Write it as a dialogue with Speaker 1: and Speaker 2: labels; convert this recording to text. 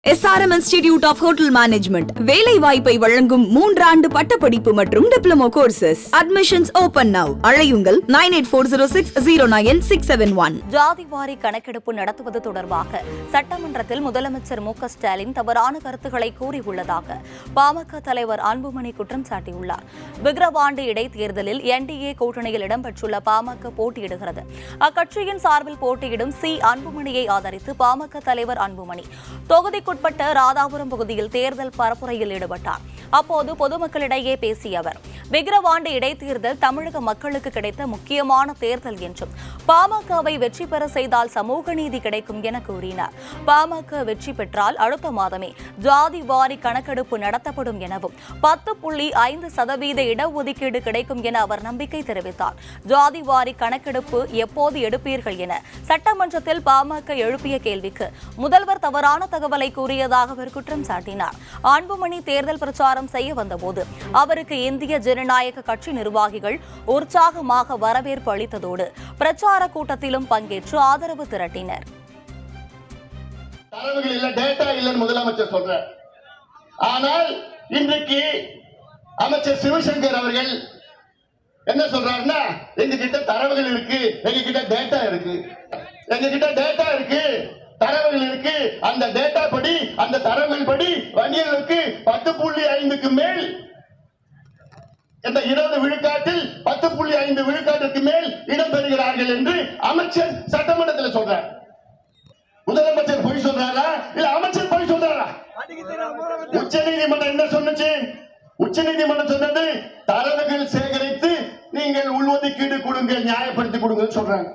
Speaker 1: SRM Institute of Hotel Management வேலை வாய்ப்பை வழங்கும் 3 ஆண்டு பட்டப்படிப்பு மற்றும் diploma courses. Admissions open now. அழையுங்கள் 9840609671.
Speaker 2: ஜாதிவாரி கணக்கெடுப்பு நடத்துவது தொடர்பாக சட்டமன்றத்தில் முதலமைச்சர் மு.க. ஸ்டாலின் தவறான கருத்துக்களை கூறியுள்ளதாக பாமக தலைவர் அன்புமணி குற்றம் சாட்டியுள்ளார். விக்கிரவாண்டி இடைத்தேர்தலில் NDA கூட்டணியில் இடம்பெற்றுள்ள பாமக போட்டியிடுகிறது. அக்கட்சியின் சார்பில் போட்டியிடும் அன்புமணியை ஆதரித்து பாமக தலைவர் அன்புமணி தொகுதி உட்பட்ட ராதாபுரம் பகுதியில் தேர்தல் பரப்புரையில் ஈடுபட்டார். அப்போது பொதுமக்களிடையே பேசிய அவர், விக்கிரவாண்டி இடைத்தேர்தல் தமிழக மக்களுக்கு கிடைத்த முக்கியமான தேர்தல் என்றும் பாமகவை வெற்றி பெற செய்தால் சமூக நீதி கிடைக்கும் என கூறினார். பாமக வெற்றி பெற்றால் அடுத்த மாதமே ஜாதி வாரி கணக்கெடுப்பு நடத்தப்படும் எனவும் 10.5% இடஒதுக்கீடு கிடைக்கும் என அவர் நம்பிக்கை தெரிவித்தார். ஜாதி வாரி கணக்கெடுப்பு எப்போது எடுப்பீர்கள் என சட்டமன்றத்தில் பாமக எழுப்பிய கேள்விக்கு முதல்வர் தவறான தகவலை கூறியதாக அவர் குற்றம் சாட்டினார். அன்புமணி தேர்தல் பிரச்சாரம் செய்ய வந்தபோது அவருக்கு இந்திய ஜனநாயக கட்சி நிர்வாகிகள் உற்சாகமாக வரவேற்பு அளித்ததோடு பிரச்சார கூட்டத்திலும் பங்கேற்று ஆதரவு திரட்டினர்.
Speaker 3: தரவுகள் இல்ல, டேட்டா இல்லன்னு முதலமைச்சர் சொல்றார். ஆனால் இன்றைக்கு அமைச்சர் சிவசங்கர் அவர்கள் என்ன சொல்றாருன்னா, எங்க கிட்ட தரவுகள் இருக்கு, எங்க கிட்ட டேட்டா இருக்கு, எங்க கிட்ட டேட்டா இருக்கு, தரவுகள் இருக்கு. அந்த டேட்டா படி, அந்த தரவுகள் படி வணிகர்களுக்கு 10.5க்கு மேல் இந்த 20 விழுக்காட்டில் 10.5 விழுக்காட்டுக்கு மேல் இடம்பெறுகிறார்கள் என்று அமைச்சர் சட்டமன்றத்தில் சொல்றார். முதலமைச்சர் பொய் சொல்றாரா இல்ல அமைச்சர் பொய் சொல்றாரா? உச்ச நீதிமன்றம் என்ன சொன்னுச்சு? உச்ச நீதிமன்றம் சொன்னது, தரவுகள் சேகரித்து நீங்கள் உள்ஒதுக்கீடு கொடுங்க, நியாயப்படுத்தி கொடுங்க சொல்றாங்க.